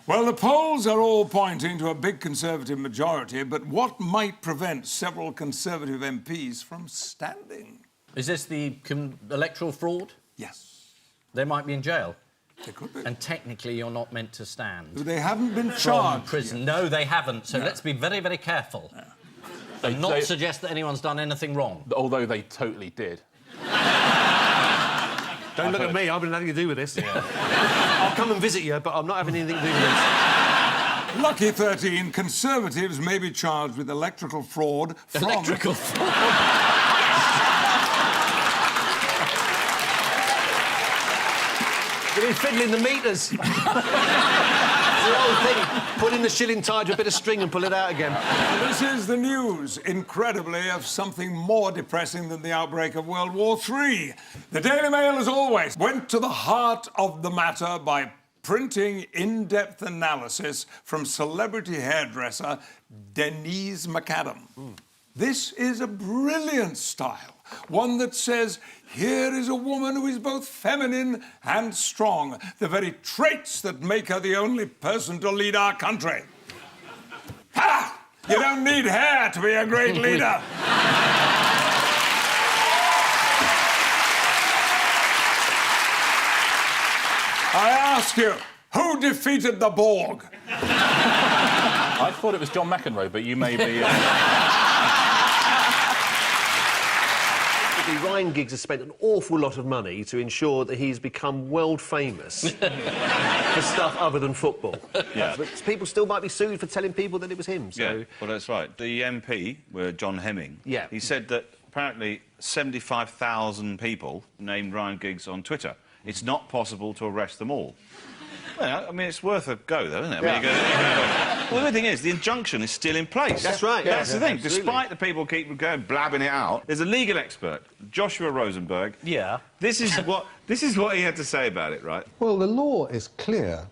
Well, the polls are all pointing to a big Conservative majority, but what might prevent several Conservative MPs from standing? Is this the electoral fraud? Yes. They might be in jail. They could be. And technically you're not meant to stand. They haven't been From charged prison. yet. No, they haven't, so No. let's be very, very careful. Yeah. And not suggest that anyone's done anything wrong. Although they totally did. Don't look at me, I've been nothing to do with this. Yeah. I'll come and visit you, but I'm not having anything to do with this. Lucky 13, Conservatives may be charged with electoral fraud from... Electrical fraud? You've been fiddling the meters. The old thing. Put in the shilling tide with a bit of string and pull it out again. This is the news, incredibly, of something more depressing than the outbreak of World War III. The Daily Mail, as always, went to the heart of the matter by printing in-depth analysis from celebrity hairdresser Denise McAdam. This is a brilliant style, one that says, here is a woman who is both feminine and strong, the very traits that make her the only person to lead our country. Ha! You don't need hair to be a great leader. I ask you, who defeated the Borg? I thought it was John McEnroe, but you may be... Ryan Giggs has spent an awful lot of money to ensure that he's become world famous for stuff other than football. Yeah. But people still might be sued for telling people that it was him, so... Yeah, well, that's right. The MP, John Hemming, Yeah. he said that apparently 75,000 people named Ryan Giggs on Twitter. It's not possible to arrest them all. Well, I mean, it's worth a go, though, isn't it? I mean, well, the thing is, the injunction is still in place. That's right. That's the thing. Absolutely. Despite the people keep going blabbing it out, there's a legal expert, Joshua Rosenberg. Yeah. This is what he had to say about it, right? Well, the law is clear.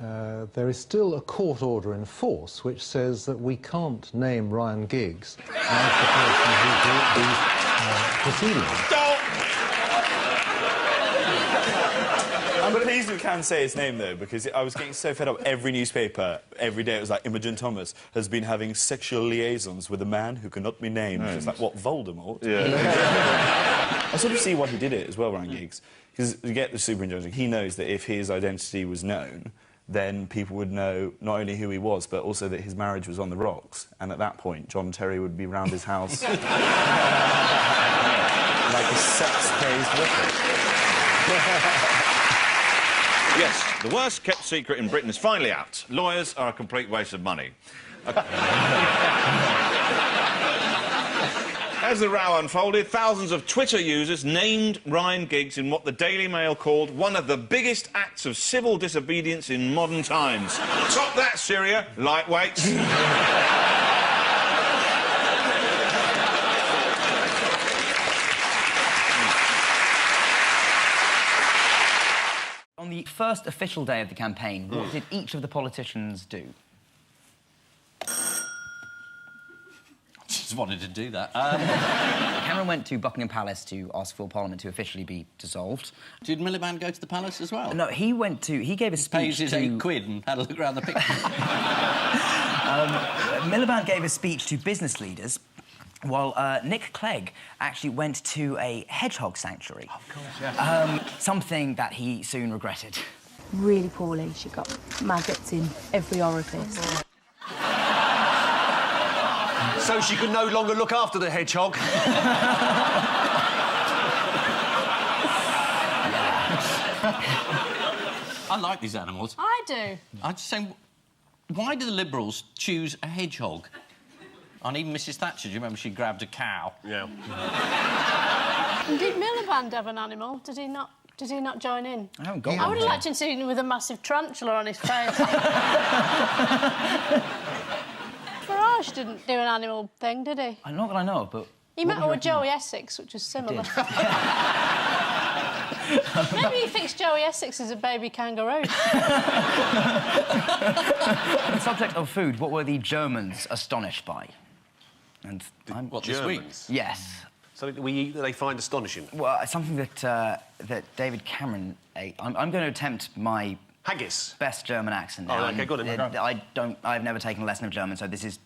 There is still a court order in force which says that we can't name Ryan Giggs as the person who brought these proceedings. I'm pleased we can say his name, though, because I was getting so fed up. Every newspaper, every day, it was like, Imogen Thomas has been having sexual liaisons with a man who cannot be named. It's like, what, Voldemort? Yeah. I sort of see why he did it as well, Ryan Giggs, because you get the super injunction. He knows that if his identity was known, then people would know not only who he was, but also that his marriage was on the rocks. And at that point, John Terry would be round his house like a sex-crazed wicked. Yes, the worst-kept secret in Britain is finally out. Lawyers are a complete waste of money. As the row unfolded, thousands of Twitter users named Ryan Giggs in what the Daily Mail called one of the biggest acts of civil disobedience in modern times. Top that, Syria, lightweights. On the first official day of the campaign, what did each of the politicians do? Just wanted to do that. Cameron went to Buckingham Palace to ask for Parliament to officially be dissolved. Did Miliband go to the palace as well? No, he gave a speech Pays his £8 and had a look around the picture. Miliband gave a speech to business leaders, while Nick Clegg actually went to a hedgehog sanctuary. Of course, yeah. Something that he soon regretted. Really poorly. She got maggots in every orifice. So she could no longer look after the hedgehog. I like these animals. I do. I'm just saying, why do the Liberals choose a hedgehog? And even Mrs Thatcher, do you remember she grabbed a cow? Yeah. And did Miliband have an animal? Did he not join in? I haven't got I one. would have liked him seen him with a massive tarantula on his face. Farage didn't do an animal thing, did he? Not that I know of, but... He met her with Joey Essex, which was similar. Maybe he thinks Joey Essex is a baby kangaroo. On the subject of food, what were the Germans astonished by? And What, this week? Yes. Something that we eat that they find astonishing. Well, something that David Cameron ate. I'm going to attempt my Haggis. Best German accent. Oh, now, OK, go on then. I've never taken a lesson of German, so this is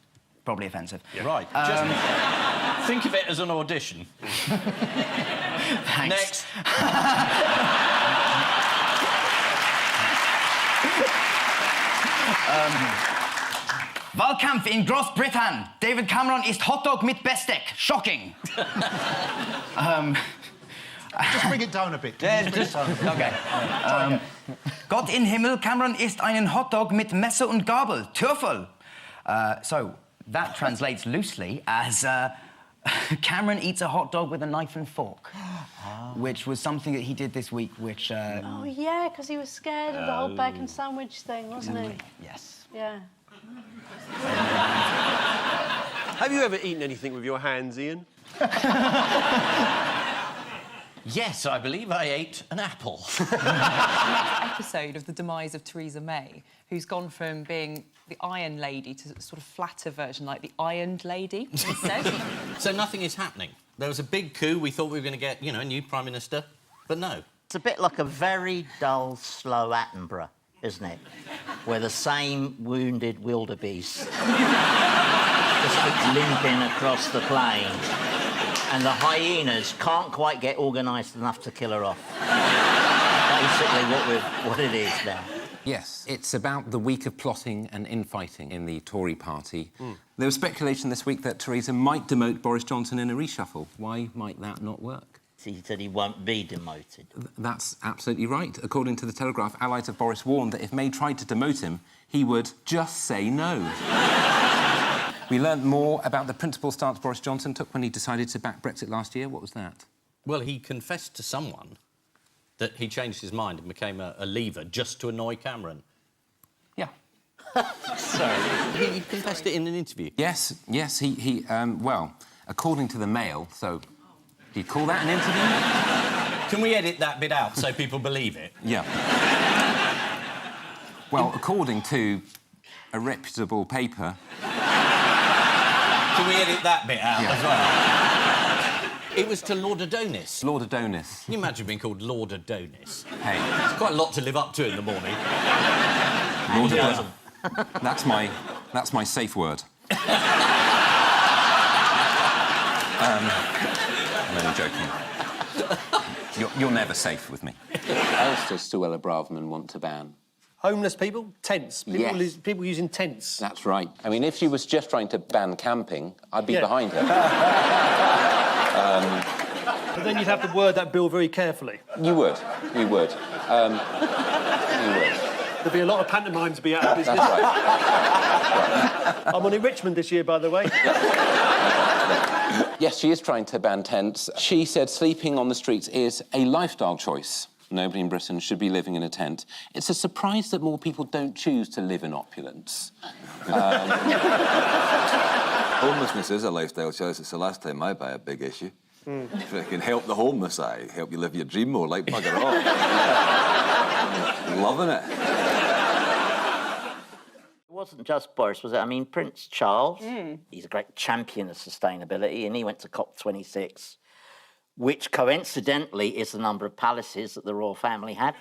probably offensive. Yeah. Right. Just think of it as an audition. Thanks. Next. Wahlkampf in Großbritannien. David Cameron isst Hotdog mit Besteck. Shocking. Just bring it down a bit. Okay. Gott in Himmel, Cameron isst einen Hotdog mit Messer und Gabel. Türfel. So, that translates loosely as Cameron eats a hot dog with a knife and fork, which was something that he did this week, which... Oh, yeah, because he was scared of the whole bacon sandwich thing, wasn't he? Yes. Yeah. Have you ever eaten anything with your hands, Ian? Yes, I believe I ate an apple. Episode of the demise of Theresa May, who's gone from being the Iron Lady to a sort of flatter version, like the Ironed Lady, instead. So nothing is happening. There was a big coup. We thought we were going to get, you know, a new Prime Minister, but no. It's a bit like a very dull, slow Attenborough, isn't it? Where the same wounded wildebeest just keeps limping across the plain. And the hyenas can't quite get organised enough to kill her off. Basically what it is now. Yes, it's about the week of plotting and infighting in the Tory party. There was speculation this week that Theresa might demote Boris Johnson in a reshuffle. Why might that not work? He said he won't be demoted. That's absolutely right. According to the Telegraph, allies of Boris warned that if May tried to demote him, he would just say no. We learnt more about the principal stance Boris Johnson took when he decided to back Brexit last year. What was that? Well, he confessed to someone that he changed his mind and became a leaver just to annoy Cameron. Yeah. Sorry. He confessed it in an interview. Yes, well, according to the Mail, so... Do you call that an interview? Can we edit that bit out so people believe it? Yeah. Well, according to a reputable paper... Can we edit that bit out as well? It was to Lord Adonis. Lord Adonis. Can you imagine being called Lord Adonis? Hey. It's quite a lot to live up to in the morning. Lord Adonis. That's my safe word. I'm only joking. You're never safe with me. What else does Suella Braverman want to ban? Homeless people? Tents? People using tents? That's right. I mean, if she was just trying to ban camping, I'd be behind her. But then you'd have to word that bill very carefully. You would. You would. There'd be a lot of pantomime to be out of business. That's right. I'm on in Richmond this year, by the way. Yes, she is trying to ban tents. She said sleeping on the streets is a lifestyle choice. Nobody in Britain should be living in a tent. It's a surprise that more people don't choose to live in opulence. Homelessness is a lifestyle choice. It's the last time I buy a big issue. If it can help the homeless, I help you live your dream more, like bugger off. Loving it. It wasn't just Boris, was it? I mean, Prince Charles, he's a great champion of sustainability, and he went to COP26, which coincidentally is the number of palaces that the royal family had.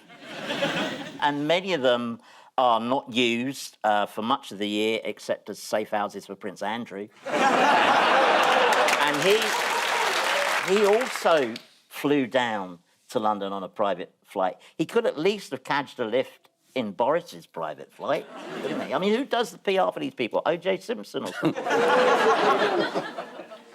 And many of them are not used for much of the year, except as safe houses for Prince Andrew. And he also flew down to London on a private flight. He could at least have cadged a lift in Boris's private flight, couldn't he? I mean, who does the PR for these people? O.J. Simpson or something?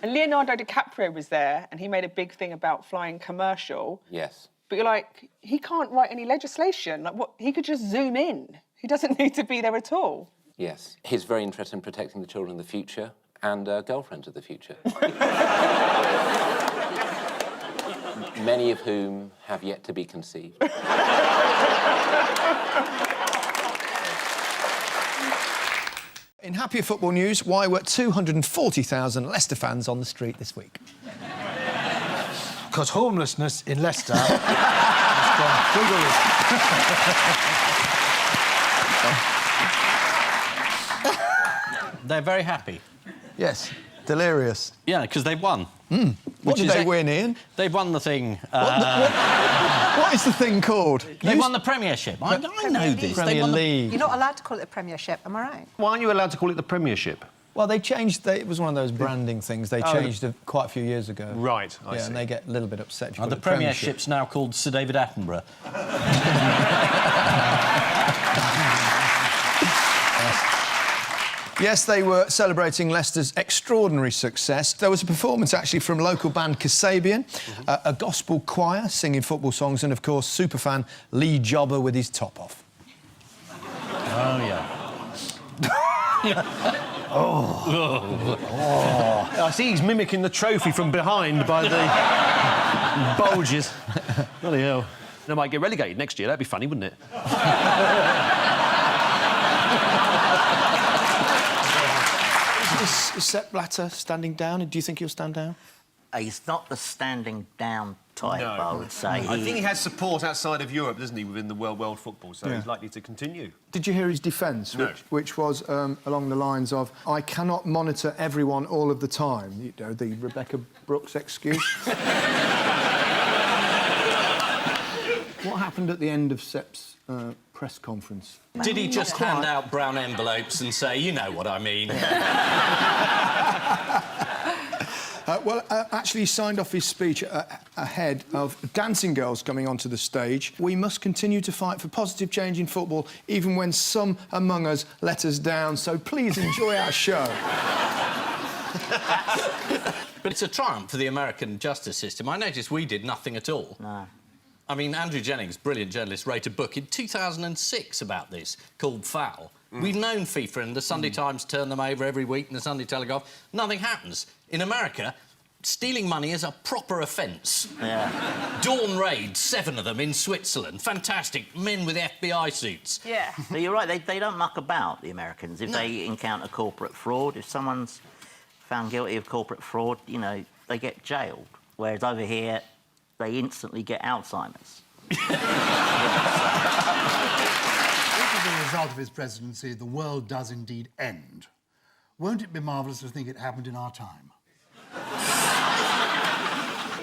And Leonardo DiCaprio was there, and he made a big thing about flying commercial. Yes. But you're like, he can't write any legislation. Like, what? He could just zoom in. He doesn't need to be there at all. Yes. He's very interested in protecting the children of the future and girlfriends of the future. Many of whom have yet to be conceived. In happier football news, why were 240,000 Leicester fans on the street this week? Because homelessness in Leicester has gone through the roof. They're very happy. Yes, delirious. Yeah, because they've won. What did they win, Ian? They've won the thing. What is the thing called? They won the Premiership. I know this. Premier League. You're not allowed to call it the Premiership, am I right? Why aren't you allowed to call it the Premiership? Well, they changed... it was one of those branding things. They changed it quite a few years ago. Right, I see. And they get a little bit upset if you call The it Premiership. Premiership's now called Sir David Attenborough. Yes, they were celebrating Leicester's extraordinary success. There was a performance, actually, from local band Kasabian, a gospel choir singing football songs, and, of course, superfan Lee Jobber with his top off. Oh, yeah. I see he's mimicking the trophy from behind by the bulges. Bloody hell. They might get relegated next year. That'd be funny, wouldn't it? Is Sepp Blatter standing down? Do you think he'll stand down? He's not the standing down type, I would say. I think he has support outside of Europe, doesn't he, within the world football, so Yeah. he's likely to continue. Did you hear his defence, No. which was along the lines of, I cannot monitor everyone all of the time? You know, the Rebecca Brooks excuse. What happened at the end of Sepp's press conference? Did he just hand out brown envelopes and say, you know what I mean? Actually, he signed off his speech ahead of dancing girls coming onto the stage. We must continue to fight for positive change in football, even when some among us let us down. So please enjoy our show. But it's a triumph for the American justice system. I noticed we did nothing at all. No. I mean, Andrew Jennings, brilliant journalist, wrote a book in 2006 about this called Foul. We've known FIFA and the Sunday Times turn them over every week and the Sunday Telegraph. Nothing happens. In America, stealing money is a proper offence. Yeah. Dawn raids, 7 of them in Switzerland. Fantastic. Men with FBI suits. Yeah. So you're right, they don't muck about, the Americans. If they encounter corporate fraud, if someone's found guilty of corporate fraud, you know, they get jailed. Whereas over here, they instantly get Alzheimer's. If as a result of his presidency, the world does indeed end, won't it be marvellous to think it happened in our time?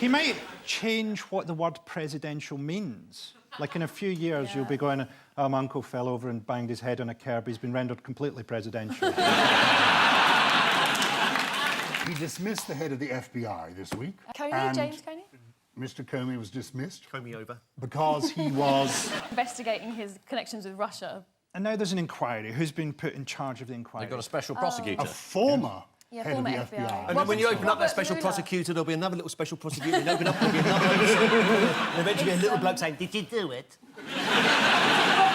He might change what the word presidential means. Like, in a few years, you'll be going, oh, my uncle fell over and banged his head on a curb. He's been rendered completely presidential. He dismissed the head of the FBI this week. Comey, James Comey? Mr. Comey was dismissed. Comey over. Because he was... investigating his connections with Russia. And now there's an inquiry. Who's been put in charge of the inquiry? They've got a special prosecutor. A former Yeah, head of the former FBI. And then when you open up that special prosecutor, there'll be another little special prosecutor, and open up, there'll be another and eventually a little bloke saying, did you do it?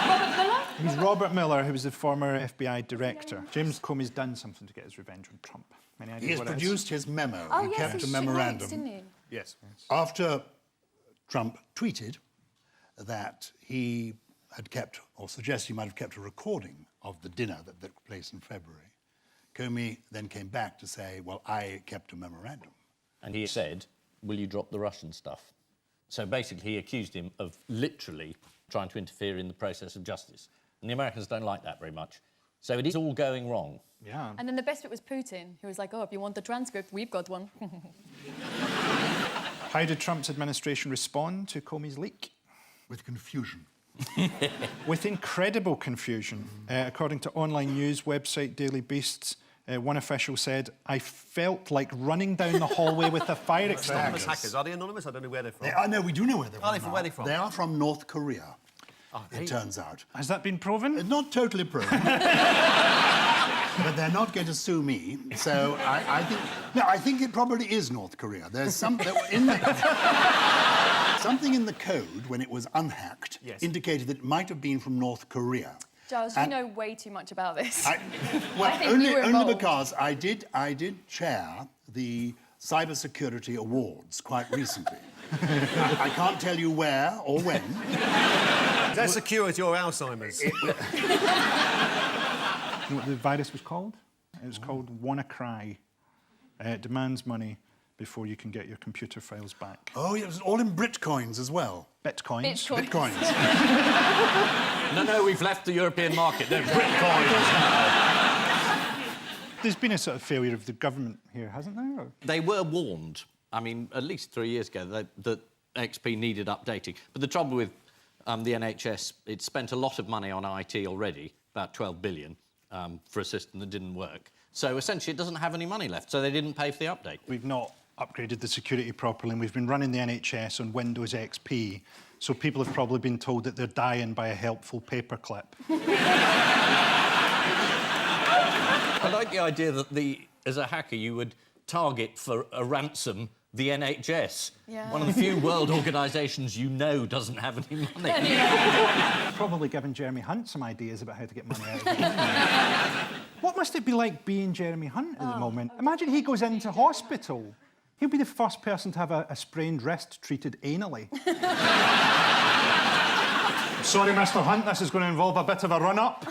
Robert Miller? He's Robert Miller, who was the former FBI director. James Comey's done something to get his revenge on Trump. Any idea He has what it is? produced his memo. Oh, he yes, kept he a memorandum. shakes, didn't he? Yes. After Trump tweeted that he had kept, or suggested he might have kept a recording of the dinner that took place in February, Comey then came back to say, well, I kept a memorandum. And he said, will you drop the Russian stuff? So basically, he accused him of literally trying to interfere in the process of justice. And the Americans don't like that very much. So it is all going wrong. Yeah. And then the best bit was Putin, who was like, oh, if you want the transcript, we've got one. How did Trump's administration respond to Comey's leak? With confusion. With incredible confusion. According to online news website Daily Beasts, one official said, I felt like running down the hallway with a fire extinguisher. Anonymous hackers. Are they anonymous? I don't know where they're from. No, we do know where they're from. Are they from? Where are they from? They are from North Korea, it turns out. Has that been proven? Not totally proven. But they're not going to sue me, so I think... No, I think it probably is North Korea. There's something in the code, when it was unhacked, indicated that it might have been from North Korea. Giles, you know way too much about this. Well, I think you were only involved. because I did chair the Cybersecurity Awards quite recently. I can't tell you where or when. Is that security or Alzheimer's? You know what the virus was called? It was called WannaCry. It demands money before you can get your computer files back. Oh, it was all in Bitcoins as well. Bitcoins? Bitcoins. No, we've left the European market. They're Bitcoins. There's been a sort of failure of the government here, hasn't there? Or? They were warned. I mean, at least 3 years ago, that XP needed updating. But the trouble with the NHS, it spent a lot of money on IT already, about 12 billion, for a system that didn't work. So essentially, it doesn't have any money left, so they didn't pay for the update. We've not upgraded the security properly, and we've been running the NHS on Windows XP, so people have probably been told that they're dying by a helpful paperclip. I like the idea that as a hacker, you would target for a ransom the NHS. Yeah. One of the few world organisations you know doesn't have any money. Probably given Jeremy Hunt some ideas about how to get money out of it. What must it be like being Jeremy Hunt at the moment? Imagine he goes into hospital. He'll be the first person to have a sprained wrist treated anally. Sorry, Mr. Hunt, this is going to involve a bit of a run-up.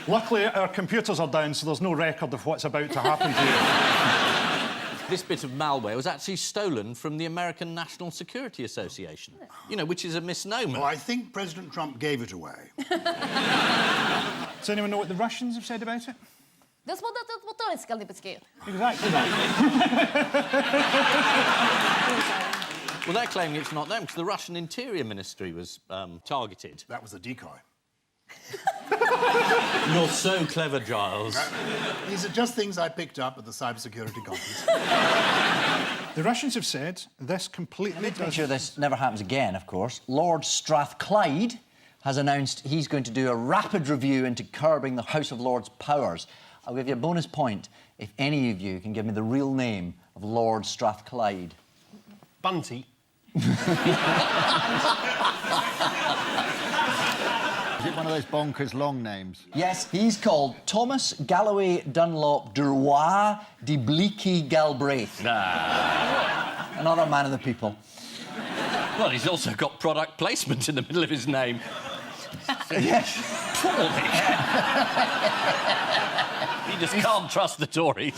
Luckily, our computers are down, so there's no record of what's about to happen to you. This bit of malware was actually stolen from the American National Security Association, you know, which is a misnomer. Well, I think President Trump gave it away. Does anyone know what the Russians have said about it? Exactly that. Well, they're claiming it's not them, because the Russian Interior Ministry was targeted. That was a decoy. You're so clever, Giles. These are just things I picked up at the cybersecurity conference. The Russians have said this completely To make sure this never happens again, of course, Lord Strathclyde has announced he's going to do a rapid review into curbing the House of Lords' powers. I'll give you a bonus point if any of you can give me the real name of Lord Strathclyde. Bunty. Is it one of those bonkers long names? Yes, he's called Thomas Galloway Dunlop Duroy de Bleaky Galbraith. Another man of the people. Well, he's also got product placement in the middle of his name. Yes. You just can't trust the Tories.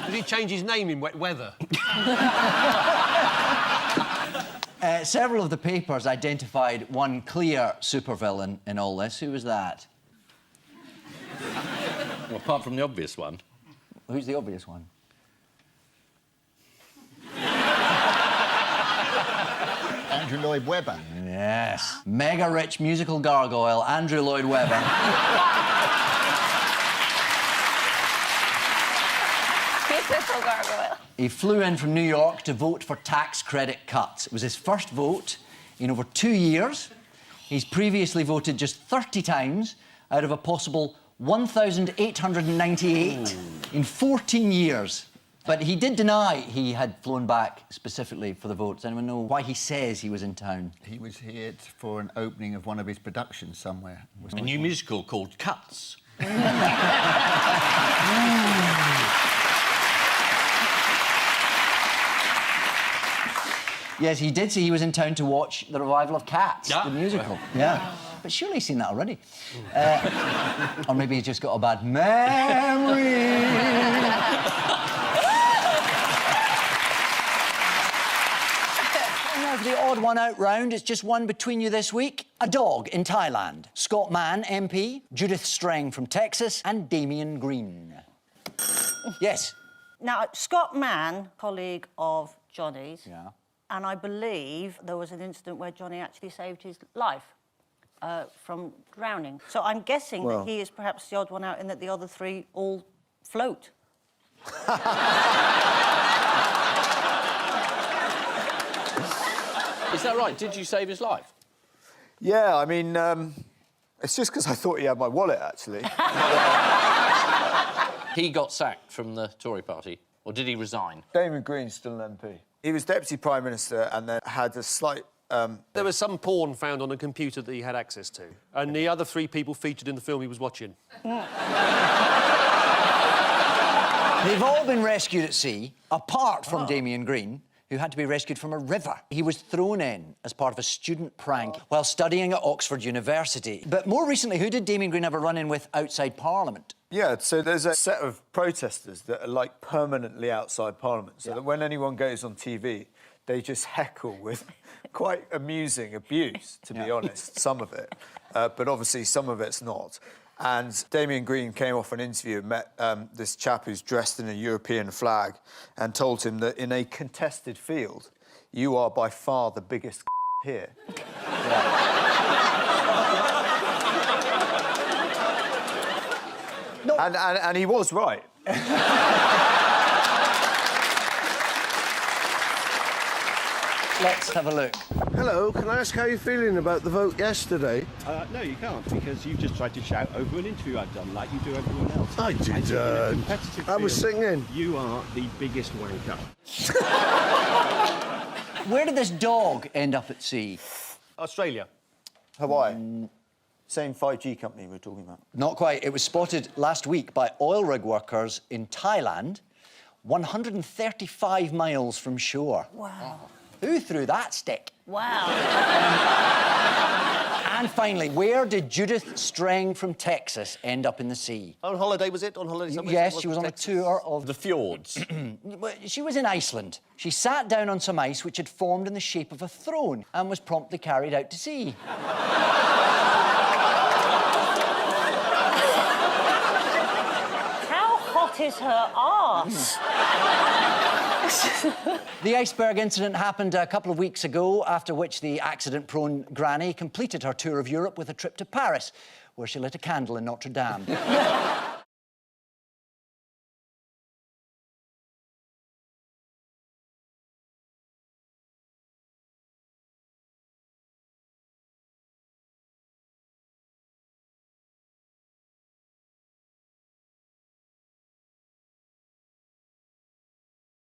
Did he change his name in wet weather? Several of the papers identified one clear supervillain in all this. Who was that? Well, apart from the obvious one. Who's the obvious one? Andrew Lloyd Webber. Yes. Mega-rich musical gargoyle, Andrew Lloyd Webber. Musical gargoyle. He flew in from New York to vote for tax credit cuts. It was his first vote in over 2 years. He's previously voted just 30 times out of a possible 1,898 in 14 years. But he did deny he had flown back specifically for the vote. Does anyone know why he says he was in town? He was here for an opening of one of his productions somewhere. A new musical called Cuts. Yes, he did say he was in town to watch the revival of Cats, the musical. Yeah. But surely he's seen that already. Or maybe he's just got a bad memory. Now for the odd one out round, it's just one between you this week. A dog in Thailand, Scott Mann, MP, Judith Strang from Texas, and Damien Green. Yes? Now, Scott Mann, colleague of Johnny's, Yeah. and I believe there was an incident where Johnny actually saved his life from drowning. So I'm guessing that he is perhaps the odd one out in that the other three all float. Is that right? Did you save his life? Yeah, I mean, it's just because I thought he had my wallet, actually. He got sacked from the Tory party, or did he resign? Damien Green's still an MP. He was Deputy Prime Minister and then had a slight... There was some porn found on a computer that he had access to, and the other three people featured in the film he was watching. They've all been rescued at sea, apart from Damien Green, who had to be rescued from a river. He was thrown in as part of a student prank while studying at Oxford University. But more recently, who did Damien Green have a run-in with outside Parliament? Yeah, so there's a set of protesters that are, like, permanently outside Parliament, so that when anyone goes on TV, they just heckle with quite amusing abuse, to be honest, some of it. But obviously some of it's not. And Damien Green came off an interview and met this chap who's dressed in a European flag and told him that in a contested field, you are by far the biggest here. No. And he was right. Let's have a look. Hello, can I ask how you're feeling about the vote yesterday? No, you can't, because you just tried to shout over an interview I've done, like you do everyone else. I didn't. I was singing. You are the biggest wanker. Where did this dog end up at sea? Australia. Hawaii. Same 5G company we were talking about. Not quite. It was spotted last week by oil rig workers in Thailand, 135 miles from shore. Wow. Who threw that stick? Wow. And finally, where did Judith Strang from Texas end up in the sea? On holiday, was it? On holiday somewhere? Yes, she was on a tour of... The fjords. She was in Iceland. She sat down on some ice which had formed in the shape of a throne and was promptly carried out to sea. How hot is her arse? The iceberg incident happened a couple of weeks ago, after which the accident-prone granny completed her tour of Europe with a trip to Paris, where she lit a candle in Notre Dame.